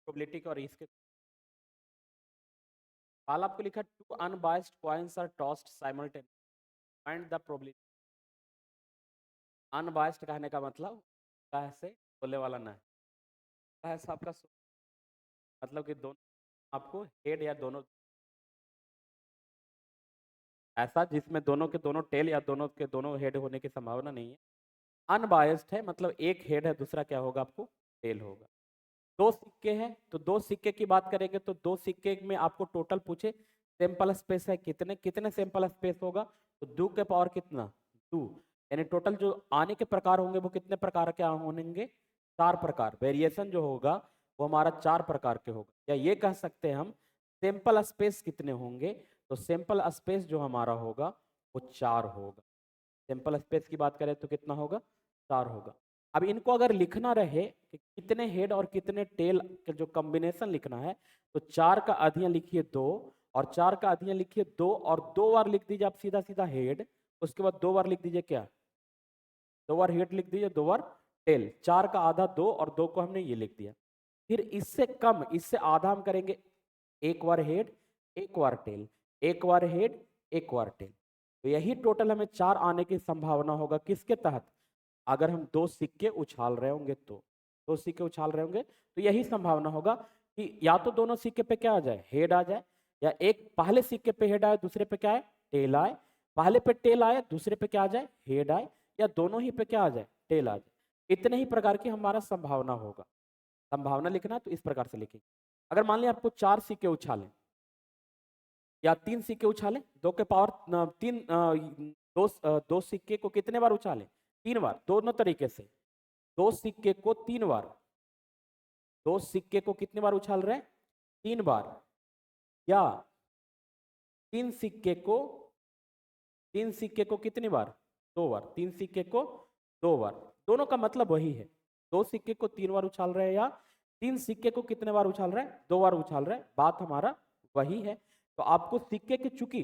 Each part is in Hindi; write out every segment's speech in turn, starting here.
प्रोबेबिलिटी के और इसके सवाल आपको लिखा two unbiased coins are tossed simultaneously find the probability. Unbiased कहने का मतलब कैसे बोले वाला ना है, ऐसा आपका मतलब कि दोनों आपको हेड या दोनों ऐसा जिसमें दोनों के दोनों टेल या दोनों के दोनों हेड होने की संभावना नहीं है। अनबायस्ड है मतलब एक हेड है दूसरा क्या होगा आपको टेल होगा। दो सिक्के हैं तो दो सिक्के की बात करेंगे तो दो सिक्के में आपको टोटल पूछे सैंपल स्पेस है कितने कितने सैंपल स्पेस होगा तो 2 के पावर कितना 2 यानी टोटल जो आने के प्रकार होंगे वो कितने प्रकार के होंगे 4 प्रकार। वेरिएशन जो होगा वो हमारा 4 प्रकार के होगा या ये कह सकते हैं हम सैंपल स्पेस कितने होंगे तो सैंपल स्पेस जो हमारा होगा वो 4 होगा। सैंपल स्पेस की बात करें तो कितना होगा 4 होगा। अब इनको अगर लिखना रहे कि कितने हेड और कितने टेल का जो कॉम्बिनेशन लिखना है तो 4 का आधियां लिखिए 2 और 4 का आधियां लिखिए 2 और 2 बार लिख दीजिए आप सीधा सीधा हेड। उसके बाद 2 बार लिख दीजिए क्या 2 बार हेड लिख दीजिए 2 बार टेल। 4 का आधा 2 और 2 को हमने ये लिख दिया। फिर इससे कम इससे आधा हम करेंगे एक बार हेड एक बार टेल एक बार हेड एक बार टेल। तो यही टोटल हमें 4 आने की संभावना होगा किसके तहत अगर हम 2 सिक्के उछाल रहे होंगे तो 2 सिक्के उछाल रहे होंगे तो यही संभावना होगा कि या तो दोनों सिक्के पे क्या आ जाए हेड आ जाए या एक पहले सिक्के पे हेड आए दूसरे पे क्या आए टेल आए पहले पे टेल आए दूसरे पे क्या आ जाए हेड आए या दोनों ही पे क्या आ जाए टेल आ जाए। इतने ही प्रकार की हमारा संभावना होगा। संभावना लिखना तो इस प्रकार से लिखेंगे। अगर मान लिया आपको 4 सिक्के उछालें या 3 सिक्के उछालें 2 के पावर 3 दो सिक्के को कितने बार उछालें 3 बार दोनों तरीके से। 2 सिक्के को 3 बार 2 सिक्के को कितने बार उछाल रहे हैं 3 बार या 3 सिक्के को 3 सिक्के को कितनी बार 2 बार 3 सिक्के को 2 बार। दोनों का मतलब वही है 2 सिक्के को 3 बार उछाल रहे हैं या 3 सिक्के को कितने बार उछाल रहे हैं 2 बार उछाल रहे हैं बात हमारा वही है। तो आपको सिक्के की चूंकि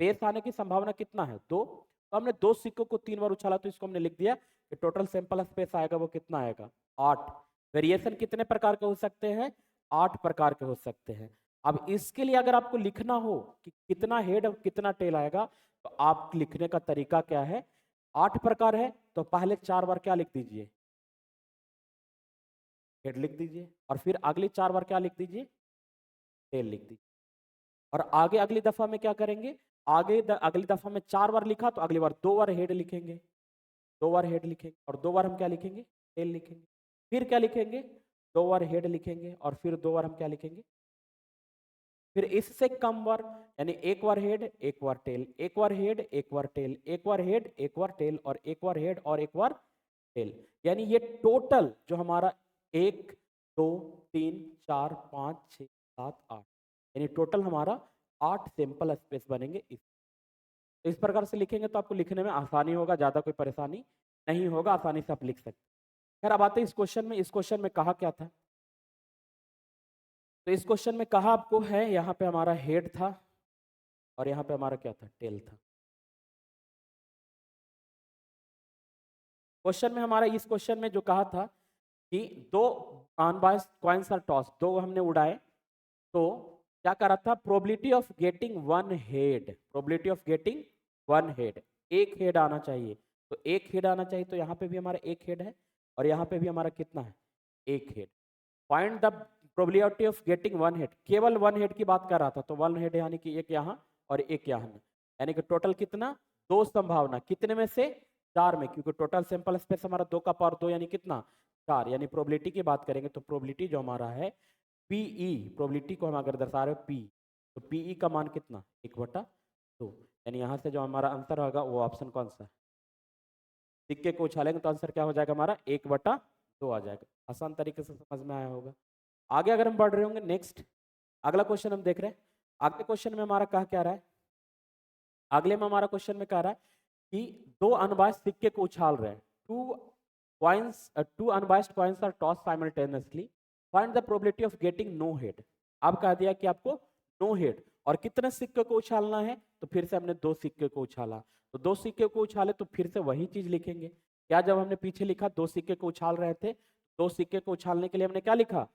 पेश आने की संभावना कितना है 2 तो हमने 2 सिक्कों को 3 बार उछाला तो इसको हमने लिख दिया कि टोटल सैंपल स्पेस आएगा वो कितना आएगा 8। वेरिएशन कितने प्रकार के हो सकते हैं 8 प्रकार के हो सकते हैं। अब इसके लिए अगर आपको लिखना हो कि कितना हेड और कितना टेल आएगा तो आप लिखने का तरीका क्या है 8 प्रकार है तो पहले 4 बार क्या लिख दीजिए हेड लिख दीजिए और फिर अगली 4 बार क्या लिख दीजिए टेल लिख दीजिए और आगे अगली दफा में क्या करेंगे अगली दफा में 4 बार लिखा तो अगली बार 2 बार हेड लिखेंगे 2 बार हेड लिखेंगे और 2 बार हम क्या लिखेंगे टेल लिखेंगे। फिर क्या लिखेंगे 2 बार हेड लिखेंगे और फिर 2 बार हम क्या लिखेंगे फिर इससे कम बार यानी एक बार हेड एक बार टेल एक बार हेड एक बार टेल एक बार हेड एक बार टेल और एक बार हेड और एक बार टेल। यानी ये टोटल जो हमारा 1 2 3 4 5 6 7 8 यानी टोटल हमारा 8 सैंपल स्पेस बनेंगे। इस प्रकार से लिखेंगे तो आपको लिखने में आसानी होगा ज़्यादा कोई परेशानी नहीं होगा आसानी से आप लिख सकते। खैर अब आते हैं इस क्वेश्चन में। इस क्वेश्चन में कहा क्या था तो इस क्वेश्चन में कहा आपको है यहाँ पे हमारा हेड था और यहाँ पे हमारा क्या था टेल था। क्वेश्चन में हमारा इस क्वेश्चन में जो कहा था कि 2 अनबायस्ड कॉइन्स आर टॉस 2 हमने उड़ाए तो क्या करा था probability of getting 1 head probability of getting 1 head एक हेड आना चाहिए तो एक हेड आना चाहिए तो यहाँ पे भी हमारा एक हेड है और यहाँ पे भी हमारा कितना है एक head. Find the probability of getting 1 head केवल 1 हेड की बात कर रहा था तो 1 हेड यानी कि एक यहाँ और एक यहाँ यानी कि टोटल कितना 2 संभावना कितने में से 4 में क्योंकि टोटल सैंपल स्पेस हमारा 2 का पावर 2 यानी कितना 4 यानी प्रोबेबिलिटी की बात करेंगे तो प्रोबेबिलिटी जो हमारा है पीई प्रोबेबिलिटी को हम अगर दर्शा रहे हो पी तो पीई का मान कितना 1/2 यानी यहाँ से जो हमारा आंसर होगा वो ऑप्शन कौन सा है सिक्के को उछालेंगे तो आंसर क्या हो जाएगा हमारा 1/2 आ जाएगा। आसान तरीके से समझ में आया होगा। आगे अगर हम बढ़ रहे होंगे नेक्स्ट अगला क्वेश्चन हम देख रहे हैं। अगले क्वेश्चन में हमारा कहा क्या रहा है अगले में हमारा क्वेश्चन में कह रहा है कि 2 अनबायस्ड सिक्के को उछाल रहे हैं two unbiased coins are toss simultaneously find the probability of getting no head. अब कह दिया कि आपको नो हेड और कितने सिक्के को उछालना है तो फिर से हमने 2 सिक्के को उछाला तो 2 सिक्के को उछाले तो फिर से वही चीज लिखेंगे। क्या जब हमने पीछे लिखा 2 सिक्के को उछाल रहे थे 2 सिक्के को उछालने के लिए हमने क्या लिखा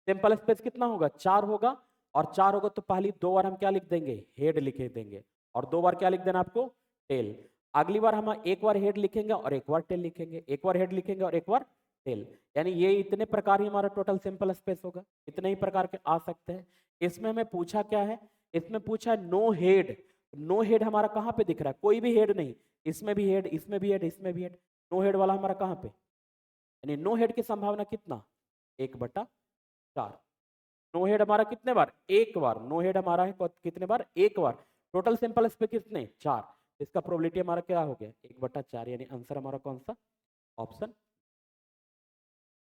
सिंपल स्पेस कितना होगा, 4 होगा, और 4 होगा तो पहली 2 बार हम क्या लिख देंगे, हेड लिख देंगे, और 2 बार क्या लिख देना आपको, टेल। अगली बार हम एक बार हेड लिखेंगे और एक बार टेल लिखेंगे, एक बार हेड लिखेंगे और एक बार टेल, यानी ये इतने प्रकार ही हमारा टोटल सिंपल स्पेस होगा, इतने ही प्रकार के आ सकते हैं। इसमें हमें पूछा क्या है, इसमें पूछा नो हेड। नो हेड हमारा कहाँ पे दिख रहा है, कोई भी हेड नहीं, इसमें भी हेड, इसमें भी हेड, इसमें भी हेड, नो हेड वाला हमारा कहाँ पे, यानी नो हेड की संभावना कितना, 1/4। नो हेड हमारा कितने बार, एक बार, नो हेड हमारा है कितने बार, एक बार, टोटल सिंपल स्पेस कितने, 4, इसका प्रोबेबिलिटी हमारा क्या हो गया, 1/4, यानी आंसर हमारा कौन सा, ऑप्शन।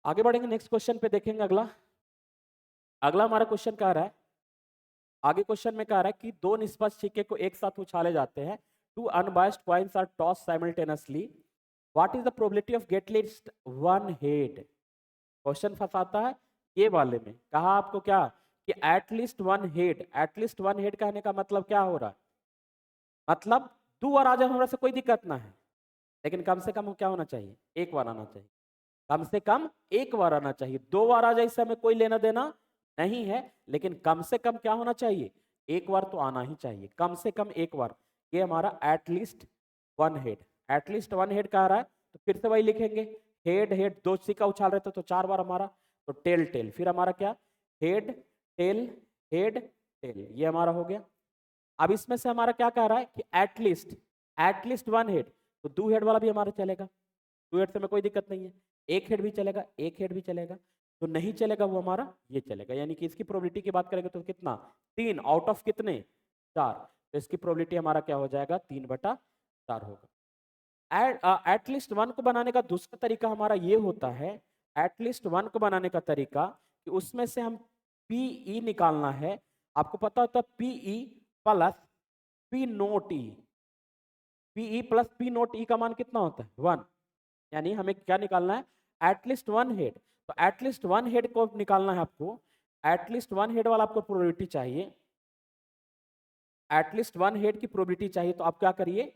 आगे बढ़ेंगे, नेक्स्ट क्वेश्चन पे देखेंगे। अगला अगला हमारा क्वेश्चन कह रहा है, आगे क्वेश्चन में कह रहा है कि दो निष्पक्ष सिक्के को एक साथ उछाले जाते हैं, two unbiased coins are toss simultaneously, what is the probability of get least one head. Question फंसाता है ये वाले में, कहा आपको क्या कि at least one head, at least one head कहने का मतलब क्या हो रहा है, मतलब 2 बार आ जाए हमरा से कोई दिक्कत ना है, लेकिन कम से कम क्या होना चाहिए, एक बार आना चाहिए, कम से कम एक बार आना चाहिए, 2 बार आ जाए इससे हमें कोई लेना देना नहीं है, लेकिन कम से कम क्या होना चाहिए, एक बार तो आना ही चाहिए, कम से कम एक बार, ये हमारा at least one head, at least one head कह रहा है, तो फिर से वही लिखेंगे, हेड हेड, 2 सिक्का उछाल रहे थे तो 4 बार हमारा, तो टेल टेल, फिर हमारा क्या, हेड टेल हेड टेल, ये हमारा हो गया। अब इसमें से हमारा क्या कह रहा है कि एटलीस्ट वन हेड, तो 2 हेड वाला भी हमारा चलेगा, 2 हेड से हमें कोई दिक्कत नहीं है, एक हेड भी चलेगा, एक हेड भी चलेगा, तो नहीं चलेगा वो हमारा ये चलेगा, यानी कि इसकी प्रोबेबिलिटी की बात करेंगे तो कितना, 3 आउट ऑफ कितने, 4, तो इसकी प्रोबेबिलिटी हमारा क्या हो जाएगा, 3/4 होगा। एटलीस्ट वन को बनाने का दूसरा तरीका हमारा ये होता है, एटलीस्ट वन को बनाने का तरीका कि उसमें से हम पीई निकालना है, आपको पता होता है पीई प्लस पी नोट ई, पीई प्लस पी नोट ई का मान कितना होता है, 1, यानी हमें क्या निकालना है, एटलीस्ट वन हेड, तो एटलीस्ट वन हेड को निकालना है आपको, एटलीस्ट वन हेड वाला आपको प्रोबेबिलिटी चाहिए, एटलीस्ट वन हेड की प्रोबेबिलिटी चाहिए, तो आप क्या करिए,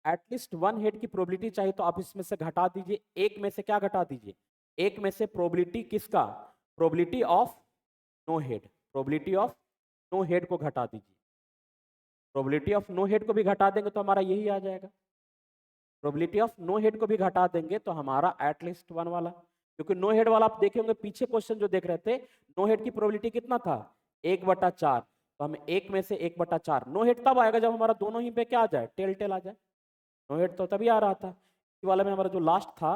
एटलीस्ट वन हेड की प्रोबेबिलिटी चाहिए तो आप इसमें से घटा दीजिए, एक में से क्या घटा दीजिए, एक में से प्रोबेबिलिटी किसका, probability of no head, probability of no head को घटा दीजिए, प्रोबेबिलिटी ऑफ नो हेड को भी घटा देंगे तो हमारा यही आ जाएगा, प्रोबेबिलिटी ऑफ नो हेड को भी घटा देंगे तो हमारा एटलीस्ट वन वाला, क्योंकि नो हेड वाला आप देखे होंगे पीछे क्वेश्चन जो देख रहे थे, नो हेड की प्रोबेबिलिटी कितना था, 1/4, तो हम एक में से 1/4, नो हेड तब आएगा जब हमारा दोनों ही पे क्या आ जाए, टेल टेल आ जाए, नो हेड तो तभी आ रहा था, इसी वाला में हमारा जो लास्ट था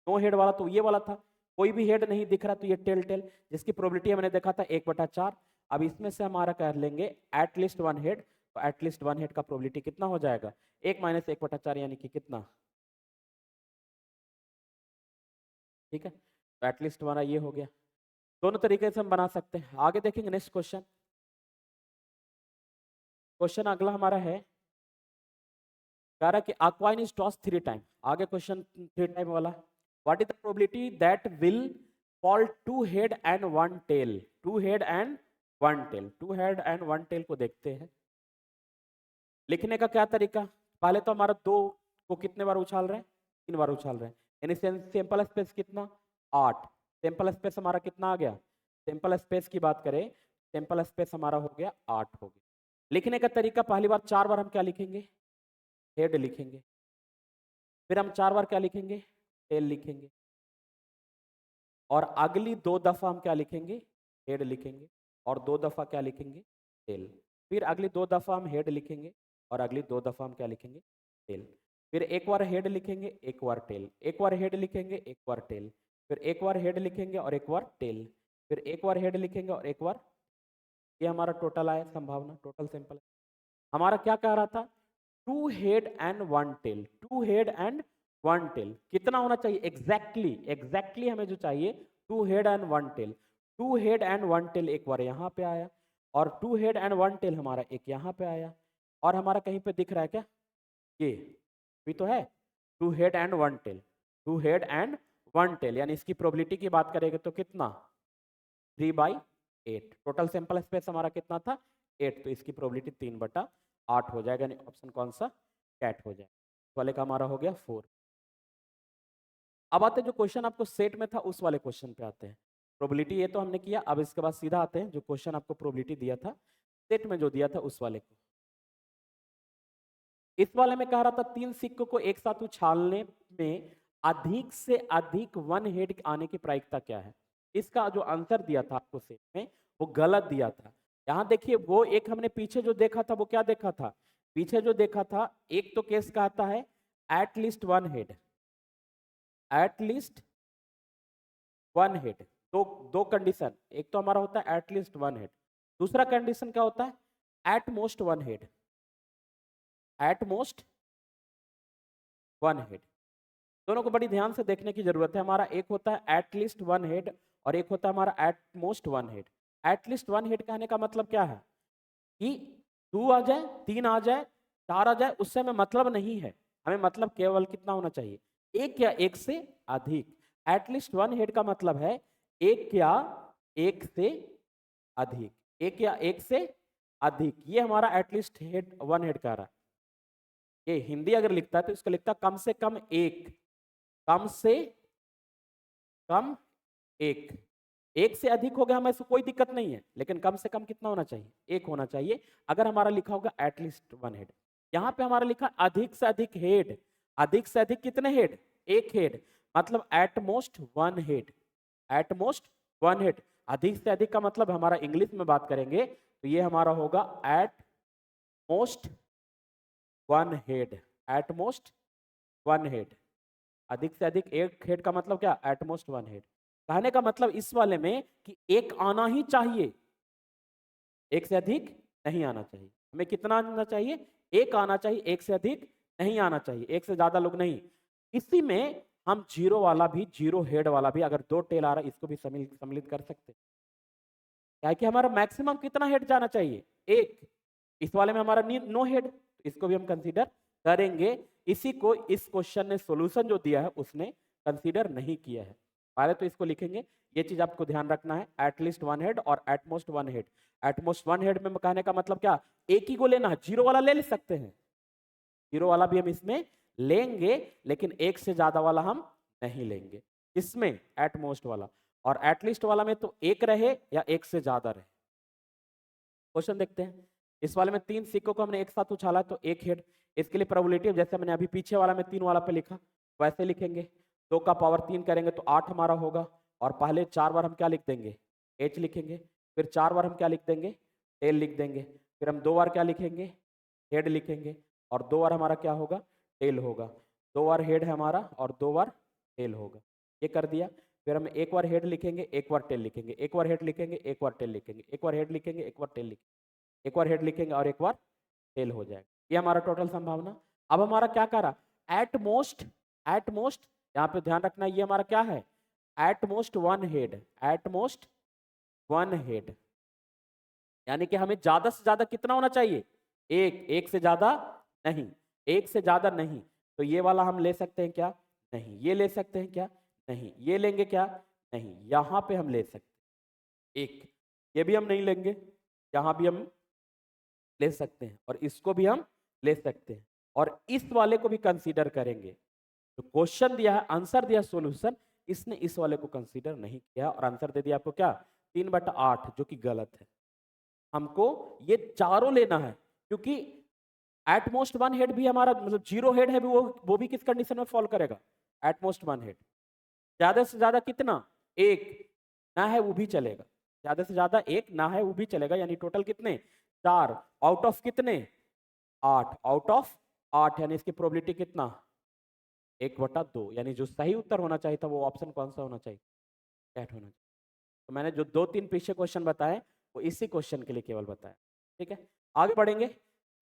नो हेड वाला तो ये वाला था, कोई भी हेड नहीं दिख रहा तो ये टेल टेल, जिसकी प्रोबेबिलिटी हमने देखा था 1/4। अब इसमें से हमारा कर लेंगे एटलीस्ट वन हेड, तो एटलीस्ट वन हेड का प्रोबेबिलिटी कितना हो जाएगा, 1 - 1/4, यानी कि कितना, ठीक है, तो एटलीस्ट हमारा ये हो गया, दोनों तरीके से हम बना सकते हैं। आगे देखेंगे नेक्स्ट क्वेश्चन, क्वेश्चन अगला हमारा है, कह रहा है कि a coin is toss 3 time, आगे क्वेश्चन 3 टाइम वाला, what is the probability that will fall 2 head and 1 tail, 2 head and 1 tail, 2 head and 1 tail को देखते हैं। लिखने का क्या तरीका, पहले तो हमारा 2 को कितने बार उछाल रहे हैं, 3 बार उछाल रहे हैं, यानी सिंपल स्पेस कितना, 8, सिंपल स्पेस हमारा कितना आ गया, सिंपल स्पेस की बात करें, सिंपल स्पेस हमारा हो गया 8 हो गया। लिखने का तरीका, पहली बार 4 बार हम क्या लिखेंगे, हेड लिखेंगे, फिर हम 4 बार क्या लिखेंगे, टेल लिखेंगे, और अगली 2 दफा हम क्या लिखेंगे, हेड लिखेंगे, और 2 दफा क्या लिखेंगे, टेल, फिर अगली 2 दफा हम हेड लिखेंगे, और अगली 2 दफा हम क्या लिखेंगे, टेल, फिर एक बार हेड लिखेंगे, एक बार टेल, एक बार हेड लिखेंगे, एक बार टेल, फिर एक बार हेड लिखेंगे और एक बार टेल, फिर एक बार हेड लिखेंगे और एक बार, ये हमारा टोटल आया संभावना, टोटल सिंपल हमारा क्या कह रहा था, 2 head and 1 tail, 2 head and 1 tail कितना होना चाहिए, एग्जैक्टली हमें जो चाहिए 2 head and 1 tail, 2 head and 1 tail एक बार यहाँ पे आया, और 2 हेड एंड 1 टेल हमारा एक यहाँ पे आया, और हमारा कहीं पे दिख रहा है क्या, ये भी तो है, 2 head and 1 tail, 2 head and 1 tail, यानी इसकी प्रोबेबिलिटी की बात करेंगे तो कितना, 3/8, टोटल सैंपल स्पेस हमारा कितना था, 8, तो इसकी प्रोबेबिलिटी 3/8 हो जाएगा, यानी ऑप्शन कौन सा, कैट हो जाएगा, इस वाले का हमारा हो गया 4। अब आते जो क्वेश्चन आपको सेट में था उस वाले क्वेश्चन पे आते हैं, प्रोबेबिलिटी ये तो हमने किया। अब इसके बाद सीधा आते हैं जो क्वेश्चन आपको प्रोबेबिलिटी दिया था, सेट में जो दिया था उस वाले को। इस वाले में कह रहा था 3 सिक्कों को एक साथ उछालने में अधिक से अधिक 1 हेड आने की प्रायिकता क्या है। इसका जो आंसर दिया था आपको सेट में वो गलत दिया था। यहाँ देखिए वो एक हमने पीछे जो देखा था वो क्या देखा था, पीछे जो देखा था एक तो केस कहता है at least 1 head, eight least 1 head. दो कंडीशन, एक तो हमारा होता है एट लीस्ट 1 हेड, दूसरा कंडीशन क्या होता है at most 1 head, at most 1 head. दोनों को बड़ी ध्यान से देखने की जरूरत है। हमारा एक होता है एट लीस्ट 1 हेड और एक होता है हमारा at most 1 head. Eight least 1 head कहने का मतलब क्या है कि 2 आ जाए, 3 आ जाए, 4 आ जाए, उससे हमें मतलब नहीं है। हमें मतलब केवल कितना होना चाहिए, एक या एक से अधिक। एट लीस्ट 1 हेड का मतलब है एक या एक से अधिक, एक या एक से अधिक। ये हमारा एटलीस्ट हेड 1 हेड कह रहा है। ये हिंदी अगर लिखता है तो इसको लिखता है कम से कम एक, कम से कम एक। एक से अधिक हो गया हमें कोई दिक्कत नहीं है, लेकिन कम से कम कितना होना चाहिए, एक होना चाहिए। अगर हमारा लिखा होगा एटलीस्ट 1 हेड, यहाँ पे हमारा लिखा अधिक से अधिक हेड, अधिक से अधिक कितने हेड, एक हेड, मतलब at most 1 head, at most 1 head. अधिक से अधिक का मतलब हमारा इंग्लिश में बात करेंगे तो ये हमारा होगा at most 1 head, at most 1 head. अधिक से अधिक एक हेड का मतलब क्या, एटमोस्ट 1 हेड। कहने का मतलब इस वाले में कि एक आना ही चाहिए, एक से अधिक नहीं आना चाहिए। हमें कितना आना चाहिए, एक आना चाहिए, एक से अधिक नहीं आना चाहिए, एक से ज्यादा लोग नहीं। इसी में हम जीरो वाला भी, जीरो हेड वाला भी, अगर 2 टेल आ रहा है इसको भी सम्मिलित कर सकते हैं। क्या है कि हमारा मैक्सिमम कितना हेड जाना चाहिए, एक। इस वाले में हमारा नो हेड, इसको भी हम कंसीडर करेंगे। इसी को इस क्वेश्चन ने सॉल्यूशन जो दिया है उसने कंसीडर नहीं किया है। पहले तो इसको लिखेंगे, ये चीज आपको ध्यान रखना है, एटलीस्ट 1 हेड और एटमोस्ट 1 हेड। एटमोस्ट 1 हेड में कहने का मतलब क्या, एक ही को लेना है, जीरो वाला ले सकते हैं, जीरो वाला भी हम इसमें लेंगे, लेकिन एक से ज्यादा वाला हम नहीं लेंगे। इसमें एटमोस्ट वाला और एटलीस्ट वाला में तो एक रहे या एक से ज्यादा रहे। क्वेश्चन देखते हैं। इस वाले में 3 सिक्कों को हमने एक साथ उछाला तो एक हेड। इसके लिए प्रोबेबिलिटी जैसे मैंने अभी पीछे वाला में 3 वाला पे लिखा वैसे लिखेंगे। 2 का पावर 3 करेंगे तो 8 हमारा होगा। और पहले 4 बार हम क्या लिख देंगे, एच लिखेंगे। फिर 4 बार हम क्या लिख देंगे, टेल लिख देंगे। फिर हम 2 बार क्या लिखेंगे, हेड लिखेंगे। और 2 बार हमारा क्या होगा, टेल होगा। 2 बार हेड है हमारा और 2 बार टेल होगा। ये कर दिया। फिर हम एक बार हेड लिखेंगे, एक बार टेल लिखेंगे, एक बार हेड लिखेंगे, एक बार टेल लिखेंगे, एक बार हेड लिखेंगे, एक बार टेल लिखेंगे, एक बार हेड लिखेंगे और एक बार टेल हो जाएगा। ये हमारा टोटल संभावना। अब हमारा क्या करा, एट मोस्ट, एट मोस्ट यहाँ पे ध्यान रखना ये हमारा क्या है, at most 1 head, at most 1 head. यानी कि हमें ज्यादा से ज्यादा कितना होना चाहिए, एक, एक से ज्यादा नहीं, एक से ज्यादा नहीं। तो ये वाला हम ले सकते हैं क्या, नहीं। ये ले सकते हैं क्या, नहीं। ये लेंगे क्या, नहीं। यहां पे हम ले सकते हैं एक, ये भी हम नहीं लेंगे, यहां भी हम ले सकते हैं और इसको भी हम ले सकते हैं और इस वाले को भी कंसीडर करेंगे। तो क्वेश्चन दिया है, आंसर दिया सॉल्यूशन, इसने इस वाले को कंसीडर नहीं किया और आंसर दे दिया आपको क्या, 3/8, जो कि गलत है। हमको ये चारों लेना है क्योंकि एटमोस्ट 1 हेड भी हमारा मतलब जीरो हेड है भी, वो भी किस कंडीशन में फॉलो करेगा, एटमोस्ट 1 हेड। ज्यादा से ज्यादा कितना, एक, ना है वो भी चलेगा। ज्यादा से ज्यादा एक, ना है वो भी चलेगा। यानी टोटल कितने, 4 आउट ऑफ कितने, 8, आउट ऑफ 8। यानी इसकी प्रोबेबिलिटी कितना, 1/2। यानी जो सही उत्तर होना चाहिए था वो ऑप्शन कौन सा होना चाहिए, कैट होना चाहिए। तो मैंने जो 2-3 पीछे क्वेश्चन बताए वो इसी क्वेश्चन के लिए केवल बताया। ठीक है, आगे बढ़ेंगे,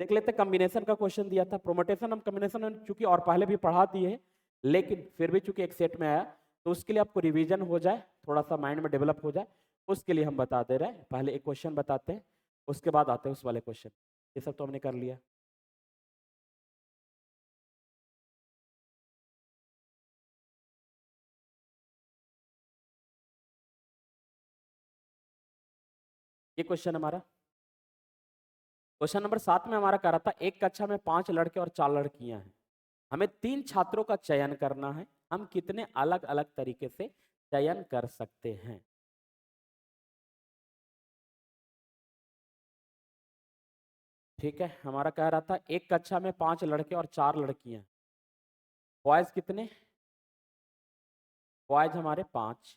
देख लेते। कॉम्बिनेशन का क्वेश्चन दिया था, प्रोमोटेशन हम कॉम्बिनेशन में चूंकि और पहले भी पढ़ा दिए हैं, लेकिन फिर भी चूंकि एक सेट में आया तो उसके लिए आपको रिवीजन हो जाए, थोड़ा सा माइंड में डेवलप हो जाए, उसके लिए हम बता दे रहे हैं। पहले एक क्वेश्चन बताते हैं, उसके बाद आते हैं उस वाले क्वेश्चन। ये सब तो हमने कर लिया। ये क्वेश्चन हमारा, क्वेश्चन नंबर 7 में हमारा कह रहा था एक कक्षा में 5 लड़के और 4 लड़कियां हैं, हमें 3 छात्रों का चयन करना है, हम कितने अलग अलग तरीके से चयन कर सकते हैं। ठीक है, हमारा कह रहा था एक कक्षा में 5 लड़के और 4 लड़कियां। बॉयज कितने? बॉयज हमारे 5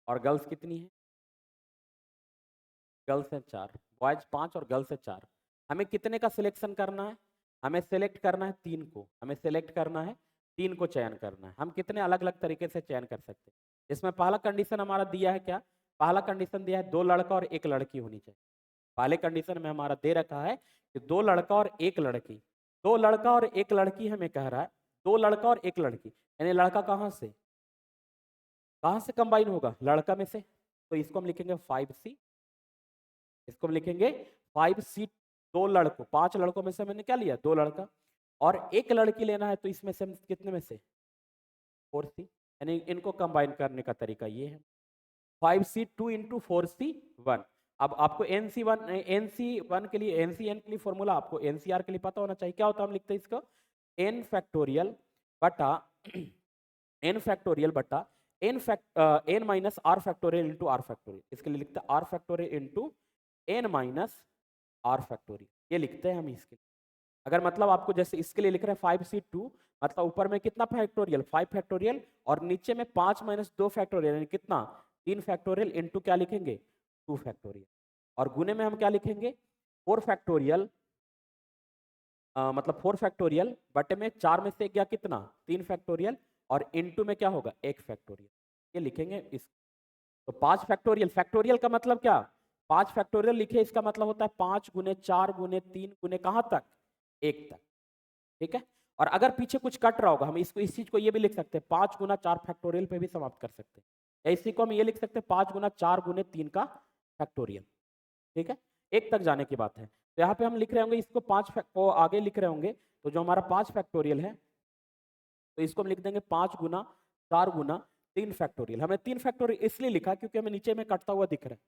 और गर्ल्स कितनी है? गर्ल्स है 4। बॉयज 5 और गर्ल्स है 4। हमें कितने का सिलेक्शन करना है? हमें सेलेक्ट करना है 3 को। हमें सेलेक्ट करना है 3 को, चयन करना है। हम कितने अलग अलग तरीके से चयन कर सकते हैं? इसमें पहला कंडीशन हमारा दिया है क्या? पहला कंडीशन दिया है 2 लड़का और 1 लड़की होनी चाहिए। पहले कंडीशन में हमारा दे रखा है कि 2 लड़का और 1 लड़की। 2 लड़का और 1 लड़की हमें कह रहा है, 2 लड़का और 1 लड़की, यानी लड़का कहाँ से कंबाइन होगा? लड़का में से। तो इसको हम लिखेंगे 5C। इसको हम लिखेंगे 5C। 2 लड़कों, 5 लड़कों में से मैंने क्या लिया? 2 लड़का और 1 लड़की लेना है, तो इसमें से हम कितने में से? 4C। यानी इनको कंबाइन करने का तरीका ये है। 5C 2 into 4C 1। अब आपको NC1 के लिए, NCN के लिए फॉर्मूला आपको NCR के लिए पता होना चाहिए। क्या होता है? हम लिखते हैं इसको n फैक्टोरियल बटा n फैक्टोरियल बटा n minus r factorial into r factorial. इसके लिए लिखते हैं r factorial into n minus r factorial. ये लिखते हैं हम इसके लिए। अगर मतलब आपको जैसे इसके लिए लिख रहे हैं 5C2, मतलब ऊपर में कितना फैक्टोरियल? 5 फैक्टोरियल, और नीचे में 5 माइनस 2 फैक्टोरियल, यानी कितना? 3 फैक्टोरियल इंटू क्या लिखेंगे? 2 फैक्टोरियल। और गुने में हम क्या लिखेंगे? 4 फैक्टोरियल, मतलब 4 फैक्टोरियल बटे में 4 में से गया कितना? 3 फैक्टोरियल, और इंटू में क्या होगा? 1 फैक्टोरियल। ये लिखेंगे इस। तो 5 फैक्टोरियल, फैक्टोरियल का मतलब क्या? 5 फैक्टोरियल लिखे, इसका मतलब होता है 5 गुने 4 गुने 3 गुने कहां तक? 1 तक। ठीक है। और अगर पीछे कुछ कट रहा होगा, हम इसको, इस चीज को ये भी लिख सकते हैं 5 गुना 4 फैक्टोरियल पे भी समाप्त कर सकते हैं, या इसी को हम ये लिख सकते हैं 5 गुना 4 गुने 3 का फैक्टोरियल। ठीक है, 1 तक जाने की बात है। तो यहाँ पे हम लिख रहे होंगे इसको 5 को आगे लिख रहे होंगे, तो जो हमारा 5 फैक्टोरियल है, तो इसको हम लिख देंगे 5 गुना 4 गुना 3 फैक्टोरियल। हमने 3 फैक्टोरियल इसलिए लिखा क्योंकि हमें नीचे में कटता हुआ दिख रहा है,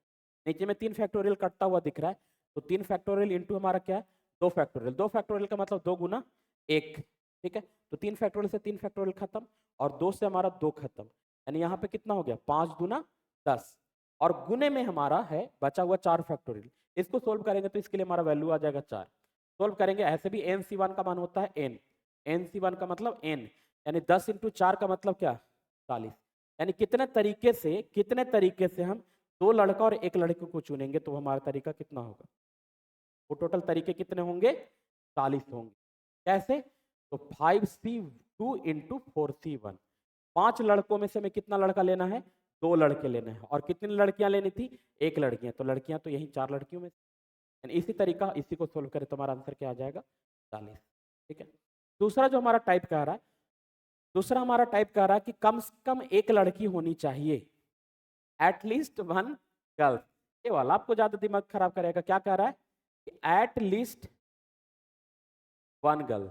नीचे में 3 फैक्टोरियल कटता हुआ दिख रहा है। तो 3 फैक्टोरियल इंटू हमारा क्या है? 2 फैक्टोरियल। 2 फैक्टोरियल का मतलब 2 गुना 1। ठीक है, तो 3 फैक्टोरियल से 3 फैक्टोरियल खत्म, और 2 से हमारा 2 खत्म, यानी यहाँ पे कितना हो गया? 5 गुना 10, और गुने में हमारा है बचा हुआ 4 फैक्टोरियल। इसको सोल्व करेंगे तो इसके लिए हमारा वैल्यू आ जाएगा 4। सोल्व करेंगे, ऐसे भी NC1 का मान होता है n, NC1 का मतलब n, यानी 10 इंटू 4 का मतलब क्या? 40। यानी कितने तरीके से हम 2 लड़का और 1 लड़के को चुनेंगे, तो हमारा तरीका कितना होगा? वो टोटल तरीके कितने होंगे? 40 होंगे। कैसे? तो 5C2 इंटू 4C1। 5 लड़कों में से हमें कितना लड़का लेना है? 2 लड़के लेने हैं। और कितनी लड़कियां लेनी थी? 1 लड़कियां। तो लड़कियां तो यही 4 लड़कियों में, इसी तरीका, इसी को सोल्व करें तो हमारा आंसर क्या आ जाएगा? 40। ठीक है। दूसरा जो हमारा टाइप कह रहा है, दूसरा हमारा टाइप कह रहा है कि कम से कम 1 लड़की होनी चाहिए, एटलीस्ट 1 गर्ल। ये वाला आपको ज्यादा दिमाग खराब करेगा। क्या कह रहा है? At least 1 girl,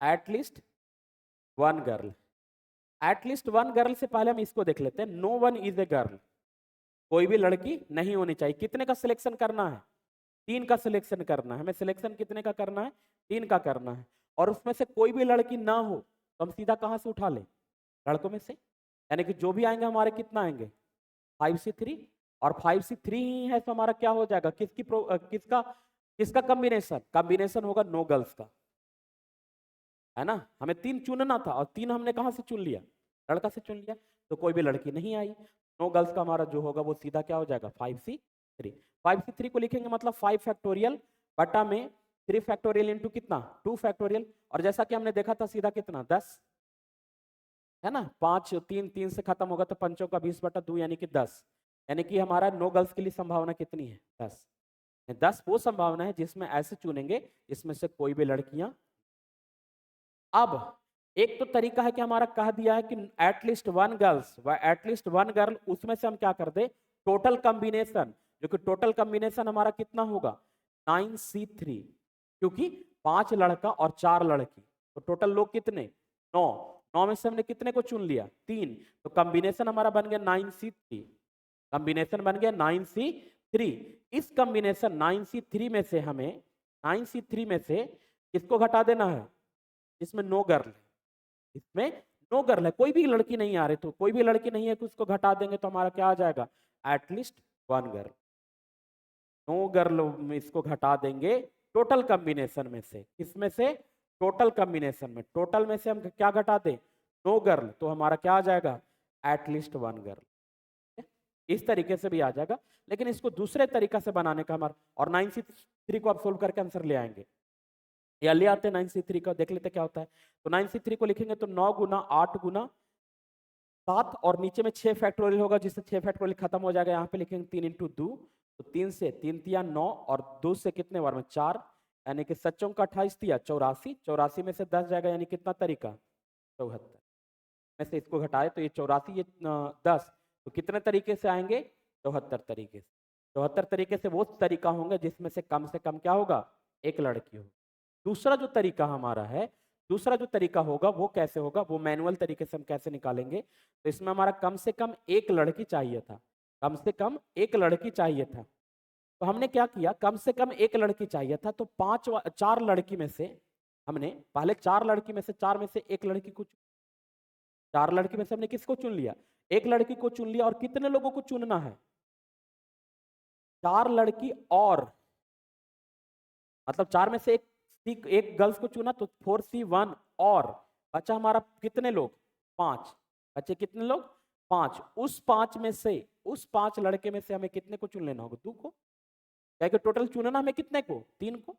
at least 1 girl. At least 1 girl से पहले हम इसको देख लेते हैं, no one is a girl. कोई भी लड़की नहीं होनी चाहिए। कितने का सिलेक्शन करना है? 3 का सिलेक्शन करना है। हमें सिलेक्शन कितने का करना है? 3 का करना है। और उसमें से कोई भी लड़की ना हो तो हम सीधा कहां से उठा लें? लड़कों में से। यानी कि जो भी आएंगे हमारे कितना आएंगे? 5C3, और 5C3 ही है तो हमारा क्या हो जाएगा? किसका कॉम्बिनेशन होगा? नो गर्ल्स का, है ना। हमें 3 चुनना था, और 3 हमने कहां से चुन लिया? लड़का से चुन लिया। तो कोई भी लड़की नहीं आई, नो गर्ल्स का हमारा जो होगा वो सीधा क्या हो जाएगा? 5C3। 5C3 को लिखेंगे मतलब 5 फैक्टोरियल बटा में 3 फैक्टोरियल इंटू कितना? 2 फैक्टोरियल। और जैसा कि हमने देखा था सीधा कितना? 10, है ना। 5 3 से खत्म होगा, तो 5 का 20 बटा 2 यानी कि 10। यानी कि हमारा नो गर्ल्स के लिए संभावना कितनी है? 10। 10 वो संभावना है जिसमें ऐसे चुनेंगे जिसमें से कोई भी लड़कियां। अब एक तो तरीका है कि हमारा कह दिया है कि एटलीस्ट 1 गर्ल्स व एटलीस्ट 1 गर्ल, उसमें से हम क्या कर दे? टोटल कॉम्बिनेशन, जो कि टोटल कॉम्बिनेशन हमारा कितना होगा? 9C3, क्योंकि 5 लड़का और 4 लड़की, तो टोटल लोग कितने? 9। 9 में से हमने कितने को चुन लिया? 3। तो कॉम्बिनेशन हमारा बन गया 9C3। कॉम्बिनेशन बन गया 9C3। इस कॉम्बिनेशन 9C3 में से हमें 9C3 में से किसको घटा देना है? इसमें नो गर्ल है, इसमें नो गर्ल है, कोई भी लड़की नहीं आ रही, तो कोई भी लड़की नहीं है तो उसको घटा देंगे तो हमारा क्या आ जाएगा? At least 1 girl. नो गर्ल में इसको घटा देंगे टोटल कॉम्बिनेशन में से, किसमें से, टोटल कॉम्बिनेशन में, टोटल में से हम क्या घटा दें, 9 गर्ल, तो हमारा क्या आ जाएगा, एटलीस्ट 1 गर्ल। इस तरीके से भी आ जाएगा, लेकिन इसको दूसरे तरीका से बनाने का हमारा, और 9C3 को आप सोल्व करके आंसर ले आएंगे, या ले आते हैं 9C3 का, देख लेते क्या होता है। तो 9C3 को लिखेंगे तो 9 गुना 8 गुना 7, और नीचे में 6 फैक्टोरियल होगा, जिससे 6 फैक्टोरियल खत्म हो जाएगा, यहाँ पे लिखेंगे 3 इंटू 2, तो 3 से 3 तिया 9, और 2 से कितने बार में 4, यानी कि 7 का 28 तिया 84, 84 में से 10 जाएगा, यानी कितना तरीका, 74 में से इसको घटाए तो ये 84, ये 10, तो कितने तरीके से आएंगे, 74 तरीके से। 74 तरीके से वो तरीका होंगे जिसमें से कम क्या होगा, एक लड़की होगी। दूसरा जो तरीका हमारा है, दूसरा जो तरीका होगा वो कैसे होगा, वो मैनुअल तरीके से हम कैसे निकालेंगे, तो इसमें हमारा कम से कम एक लड़की चाहिए था, कम से कम एक लड़की चाहिए था। तो हमने क्या किया, कम से कम एक लड़की चाहिए था, तो 4 लड़की में से हमने पहले 4 लड़की में से 4 में से एक लड़की को, 4 लड़की में से हमने किसको चुन लिया, एक लड़की को चुन लिया, और कितने लोगों को चुनना है, 4 लड़की, और मतलब 4 में से एक गर्ल्स को चुना, तो 4C1, और बचा हमारा कितने लोग, 5, बचे कितने लोग, 5, उस 5 में से, उस 5 लड़के में से हमें कितने को चुन लेना होगा, 2 को, क्या कि टोटल चुनना हमें कितने को, 3 को।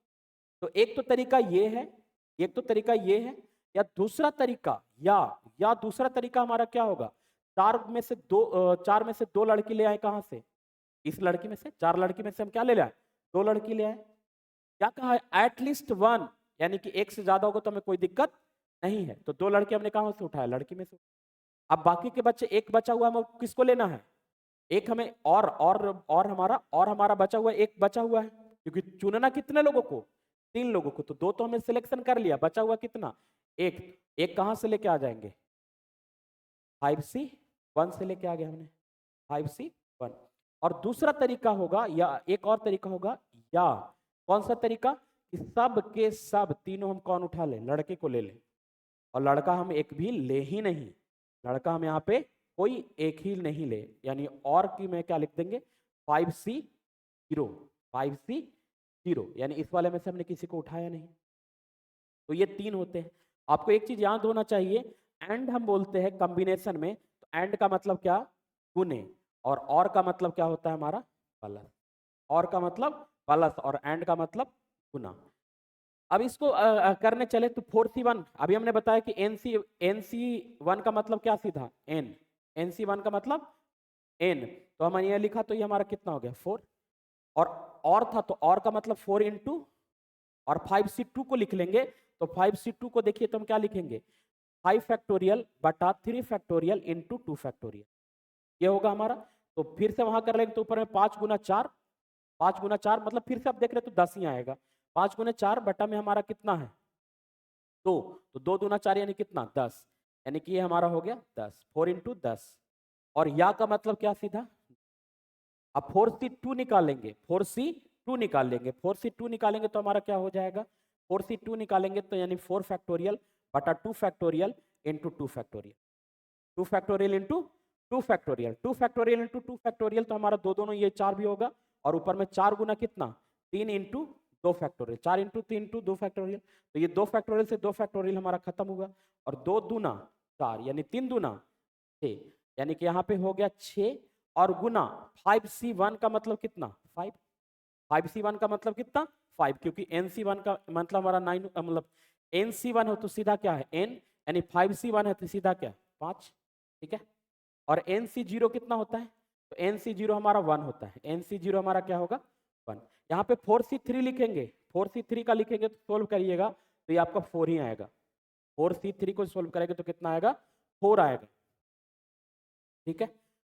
तो एक तो तरीका ये है, एक तो तरीका ये है, या दूसरा तरीका, या दूसरा तरीका हमारा क्या होगा, 4 में से 2 लड़की ले आए, कहां से, इस लड़की में से, 4 लड़की में से हम क्या ले आए, 2 लड़की ले आए, क्या कहा है, एटलीस्ट 1, यानी कि एक से ज्यादा होगा तो हमें कोई दिक्कत नहीं है, तो 2 लड़के हमने कहां से उठाया, लड़की में से। अब बाकी के बच्चे, एक बचा हुआ हमें किसको लेना है, एक हमें, और हमारा बचा हुआ, एक बचा हुआ है, क्योंकि चुनना कितने लोगों को, 3 लोगों को, तो 2 तो हमने सिलेक्शन कर लिया, बचा हुआ कितना, एक कहां से लेके आ जाएंगे, 5C1 से लेके आ गए हमने, 5C1। और दूसरा तरीका होगा, या एक और तरीका होगा, या कौन सा तरीका, कि सब के सब तीनों हम कौन उठा ले, लड़के को ले ले, और लड़का हम एक भी ले ही नहीं, लड़का हम यहाँ पे कोई एक ही नहीं ले, यानी और की में क्या लिख देंगे, 5C0, 5C0, यानी इस वाले में से हमने किसी को उठाया नहीं। तो ये 3 होते हैं। आपको एक चीज याद होना चाहिए, एंड हम बोलते हैं कॉम्बिनेशन में, तो एंड का मतलब क्या, गुने, और का मतलब क्या होता है हमारा, प्लस, और का मतलब प्लस, और एंड का मतलब गुना। अब इसको करने चले तो 4C1, अभी हमने बताया कि NC1 का मतलब क्या, सीधा N, NC1 का मतलब N, तो हमने ये लिखा, तो ये हमारा कितना हो गया, 4, और था, तो और का मतलब 4 इंटू, और 5C2 को लिख लेंगे, तो 5C2 को देखिए तो हम क्या लिखेंगे, 5 फैक्टोरियल बटा 3 फैक्टोरियल इंटू 2 फैक्टोरियल, ये होगा हमारा। तो फिर से वहां कर लेंगे, तो ऊपर में 5 गुना 4, 5 गुना 4 मतलब फिर से आप देख रहे हो तो 10 ही आएगा, 5 गुना 4 बटा में हमारा कितना है, 2, तो 2 दूना 4 यानी कितना, 10, यानी कि ये हमारा हो गया 10, 4 इंटू 10, और या का मतलब क्या, सीधा, अब 4C2 निकालेंगे, 4C2 निकाल लेंगे, 4C2 निकालेंगे तो हमारा क्या हो जाएगा, 4C2 निकालेंगे तो यानी 4 फैक्टोरियल बटा 2 factorial into 2 factorial, 2 factorial into 2 factorial, 2 factorial into 2 factorial, तो हमारा दोनों ये 4 भी होगा, और ऊपर में 4 गुना कितना, 3 into 2 factorial, 4 into 3 into 2 factorial, तो ये 2 फैक्टोरियल से 2 फैक्टोरियल हमारा खत्म हुआ, और 2 दूना 4, यानी 3 दूना 6, यानी कि यहाँ पे हो गया 6, और गुना 5C1 का मतलब कितना, 5, 5C1 का मतलब कितना, 5, क्योंकि NC1 का मतलब हमारा 9, मतलब NC1 हो तो सीधा क्या है N, यानी 5C1 है तो सीधा क्या, 5, ठीक है। और NC0 कितना होता है, तो NC0 हमारा 1 होता है, NC0 हमारा क्या होगा, 1। यहाँ पे 4C3 लिखेंगे, 4C3 का लिखेंगे तो सोल्व करिएगा तो ये आपका 4 ही आएगा, 4C3 को सोल्व करेंगे तो कितना आएगा, 4 आएगा, ठीक है।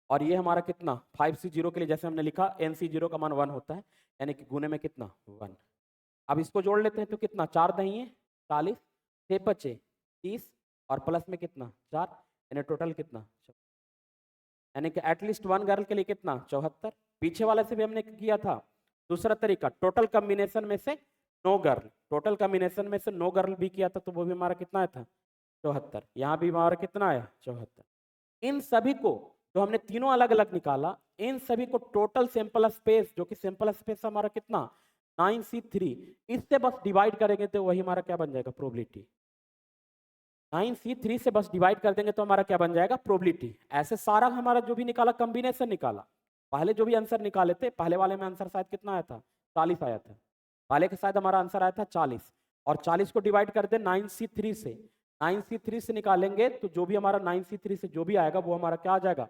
और ये हमारा कितना, 5C0 के लिए जैसे हमने लिखा, NC0 का मान 1 होता है, यानी कि गुने में कितना, 1। अब इसको जोड़ लेते हैं तो कितना, 4 दही है 40, 6 बचे 30, और प्लस में कितना 4, यानी टोटल कितना, यानी कि एटलीस्ट 1 गर्ल के लिए कितना, 74। पीछे वाले से भी हमने किया था दूसरा तरीका, टोटल कॉम्बिनेशन में से 9 गर्ल, टोटल कॉम्बिनेशन में से 9 गर्ल भी किया था, तो वो भी हमारा कितना आया था, 74। यहाँ भी हमारा कितना आया, 74। इन सभी को जो हमने तीनों अलग अलग निकाला, इन सभी को टोटल सैंपल स्पेस, जो कि सैंपल स्पेस हमारा कितना 9c3, इससे बस डिवाइड करेंगे तो वही हमारा क्या बन जाएगा, प्रोबेबिलिटी। 9c3 से बस डिवाइड कर देंगे तो हमारा क्या बन जाएगा, प्रोबेबिलिटी। ऐसे सारा हमारा जो भी निकाला कॉम्बिनेशन निकाला, पहले जो भी आंसर निकाले थे, पहले वाले में आंसर शायद कितना आया था, 40 आया था, पहले के शायद हमारा आंसर आया था 40, और 40 को डिवाइड कर दे 9c3 से, 9c3 से निकालेंगे तो जो भी हमारा 9c3 से जो भी आएगा वो हमारा क्या आ जाएगा,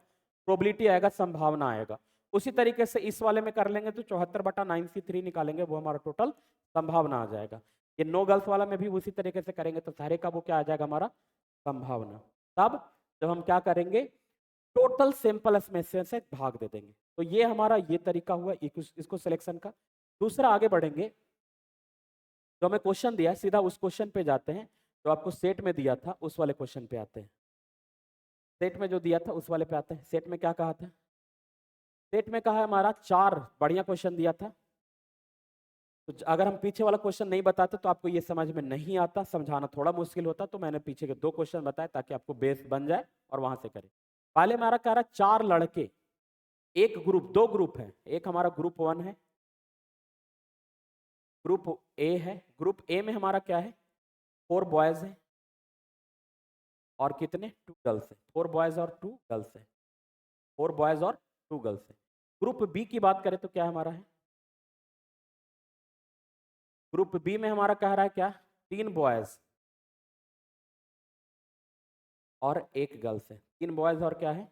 प्रोबेबिलिटी आएगा, संभावना आएगा। उसी तरीके से इस वाले में कर लेंगे तो 74/9c3 निकालेंगे, वो हमारा टोटल संभावना आ जाएगा। ये नो गर्ल्स वाला में भी उसी तरीके से करेंगे तो सारे का वो क्या आ जाएगा, हमारा संभावना। तब जब हम क्या करेंगे, टोटल सैंपल में से भाग दे देंगे। तो ये हमारा ये तरीका हुआ इसको सिलेक्शन का। दूसरा आगे बढ़ेंगे, जो हमें क्वेश्चन दिया है सीधा उस क्वेश्चन पे जाते हैं, जो आपको सेट में दिया था उस वाले क्वेश्चन पे आते हैं। सेट में जो दिया था उस वाले पे आते हैं। सेट में क्या कहा था, सेट में कहा हमारा 4 बढ़िया क्वेश्चन दिया था। तो अगर हम पीछे वाला क्वेश्चन नहीं बताते तो आपको ये समझ में नहीं आता, समझाना थोड़ा मुश्किल होता, तो मैंने पीछे के 2 क्वेश्चन बताए ताकि आपको बेस बन जाए और वहां से करें। पहले हमारा कह रहा है 4 लड़के, एक ग्रुप, 2 ग्रुप है, एक हमारा ग्रुप 1 है, ग्रुप ए है। ग्रुप ए में हमारा क्या है, 4 बॉयज है और कितने, 2 गर्ल्स है। 4 बॉयज और 2 गर्ल्स है, 4 बॉयज और 2 गर्ल्स है। ग्रुप बी की बात करें तो क्या हमारा है, ग्रुप बी में हमारा कह रहा है क्या, 3 बॉयज और 1 गर्ल्स है, 3 बॉयज और क्या है।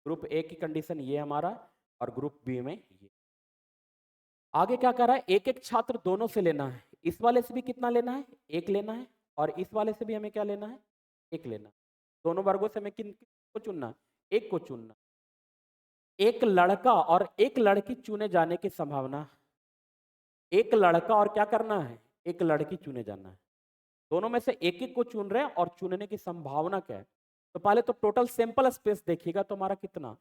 ग्रुप ए की कंडीशन ये हमारा, और ग्रुप बी में ये। आगे क्या कर रहा है, एक एक छात्र दोनों से लेना है। इस वाले से भी कितना लेना है, 1 लेना है, और इस वाले से भी हमें क्या लेना है, 1 लेना है। दोनों वर्गों से हमें किन को चुनना है, 1 को चुनना। एक लड़का और एक लड़की चुने जाने की संभावना, एक लड़का और क्या करना है, एक लड़की चुने जाना है। दोनों में से एक एक को चुन रहे हैं और चुनने की संभावना क्या है। तो पहले तो टोटल सैंपल स्पेस देखिएगा तो हमारा कितना,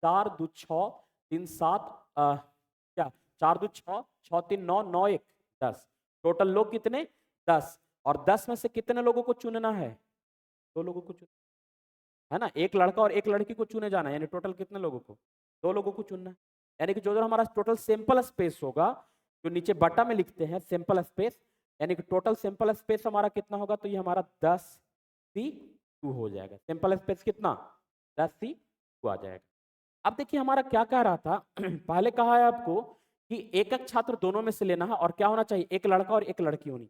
4 2 6 3 7 क्या 4 2 6 6 3 9 9 1 10, टोटल लोग कितने, 10, और 10 में से कितने लोगों को चुनना है, 2 लोगों को चुन, है ना, एक लड़का और एक लड़की को चुने जाना है, यानी टोटल कितने लोगों को, 2 लोगों को चुनना है। यानी कि जो जो हमारा टोटल सैंपल स्पेस होगा, जो नीचे बटा में लिखते हैं सैंपल स्पेस, यानी कि टोटल सैंपल स्पेस हमारा कितना होगा, तो ये हमारा 10c2 हो जाएगा। सैंपल स्पेस कितना, 10c2 आ जाएगा। अब देखिए हमारा क्या कह रहा था पहले कहा है आपको कि एक एक छात्र दोनों में से लेना है, और क्या होना चाहिए, एक लड़का और एक लड़की होनी,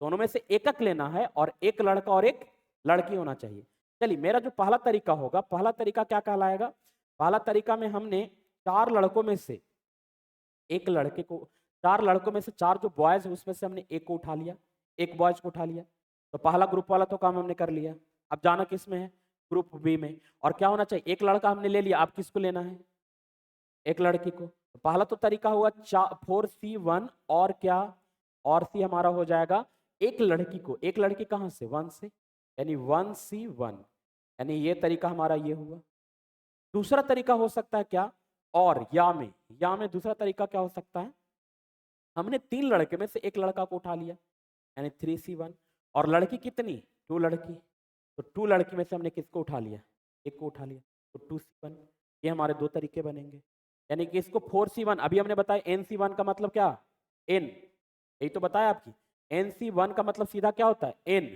दोनों में से एक एक लेना है और एक लड़का और एक लड़की होना चाहिए। चलिए मेरा जो पहला तरीका होगा, पहला तरीका क्या कहलाएगा, पहला तरीका में हमने 4 लड़कों में से एक लड़के को, 4 लड़कों में से 4 जो बॉयज है उसमें से हमने एक को उठा लिया, एक बॉयज को उठा लिया। तो पहला ग्रुप वाला तो काम हमने कर लिया। अब जाना किस में है, ग्रुप बी में। और क्या होना चाहिए, एक लड़का हमने ले लिया, अब किसको लेना है, एक लड़की को। तो पहला तो तरीका हुआ 4c1 और क्या, और सी हमारा हो जाएगा एक लड़की को, एक लड़की कहां से, 1 से, यानी 1c1, यानी ये तरीका हमारा ये हुआ। दूसरा तरीका हो सकता है क्या, और या में दूसरा तरीका क्या हो सकता है, हमने 3 लड़के में से एक लड़का को उठा लिया, यानी 3c1, और लड़की कितनी, 2 लड़की, तो 2 लड़की में से हमने किसको उठा लिया, एक को उठा लिया, तो 2c1। ये हमारे 2 तरीके बनेंगे। यानी कि इसको 4c1, अभी हमने बताया nc1 का मतलब क्या, n, यही तो बताया आपकी, nc1 का मतलब सीधा क्या होता है, n,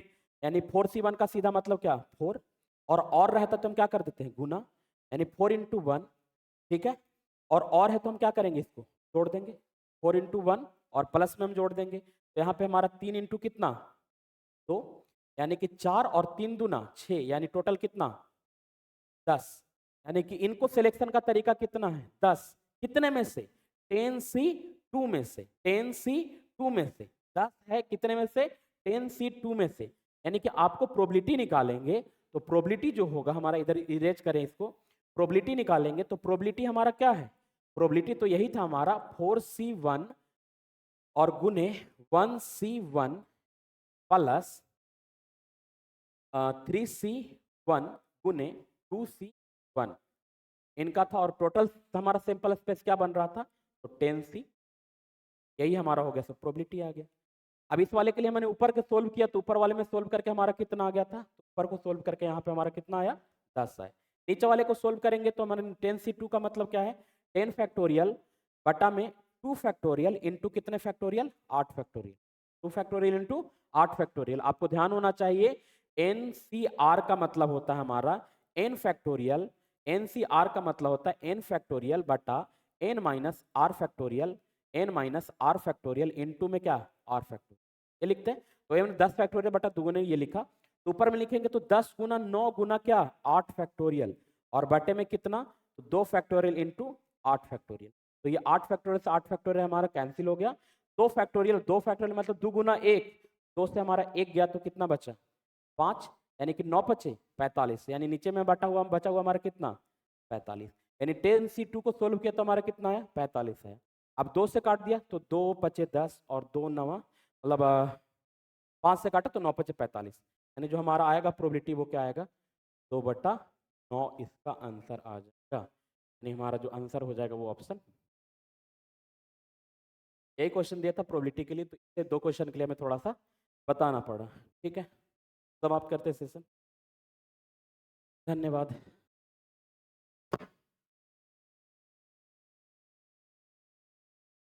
यानी 4c1 का सीधा मतलब क्या, 4, और रहता तो हम क्या कर देते हैं, गुना, यानी 4 × 1, ठीक है, और है तो हम क्या करेंगे, इसको जोड़ देंगे, 4 × 1 और प्लस में हम जोड़ देंगे, तो यहाँ पे हमारा 3 इंटू कितना, 2, यानी कि 4 और 3 दूना 6, यानी टोटल कितना, 10, यानी कि इनको सिलेक्शन का तरीका कितना है, 10, कितने में से, 10c2 में से, 10c2 में से 10 है, कितने में से, 10c2 में से। यानी कि आपको प्रोबेबिलिटी निकालेंगे, तो प्रोबेबिलिटी जो होगा हमारा, इधर इरेज करें इसको, प्रोबेबिलिटी निकालेंगे तो प्रोबेबिलिटी हमारा क्या है, प्रोबेबिलिटी तो यही था हमारा 4c1 और गुने 1c1 प्लस 3c1 गुने 2c1 इनका था, और टोटल हमारा सैंपल स्पेस क्या बन रहा था, तो 10c, यही हमारा हो गया, सब प्रोबेबिलिटी आ गया। अब इस वाले के लिए मैंने ऊपर के सोल्व किया, तो ऊपर वाले में सोल्व करके हमारा कितना आ गया था, तो ऊपर को सोल्व करके यहाँ पे हमारा कितना आया, 10 आया। नीचे वाले को सोल्व करेंगे तो हमारे 10c2 का मतलब क्या है, 10 फैक्टोरियल बटा में 2 फैक्टोरियल इंटू कितने factorial, 8 factorial, 2 factorial into 8 factorial. आपको ध्यान होना चाहिए NCR का मतलब होता है हमारा n फैक्टोरियल, NCR का मतलब होता है n फैक्टोरियल बटा n minus R factorial, n minus R factorial into में क्या, r फैक्टोरियल। ये लिखते हैं तो ये 10 फैक्टोरियल बटा 2 गुना ये लिखा, तो ऊपर में लिखेंगे तो 10 गुना 9 गुना क्या, 8 फैक्टोरियल, और बटे में कितना, 2 फैक्टोरियल इंटू 8 फैक्टोरियल। तो ये 8 फैक्टोरियल से 8 फैक्टोरियल हमारा कैंसिल हो गया, 2 फैक्टोरियल 2 फैक्टोरियल मतलब 2 गुना 1, 2 से हमारा 1 गया तो कितना बचा, 5, यानी कि 9 बचे 45, यानी नीचे में बचा हुआ हमारा कितना, 45, यानी 10C2 को सोल्व किया तो हमारा कितना है, 45 है। अब 2 से काट दिया तो 2 बचे 10 और 2 9 मतलब 5 से काटा तो 9 बचे 45, यानी जो हमारा आएगा प्रोबेबिलिटी वो क्या आएगा, 2/9 इसका आंसर आ जाएगा। यानी हमारा जो आंसर हो जाएगा वो ऑप्शन, यही क्वेश्चन दिया था प्रोबेबिलिटी के लिए, तो ये 2 क्वेश्चन के लिए हमें थोड़ा सा बताना पड़ा। ठीक है, समाप्त करते सेशन, धन्यवाद।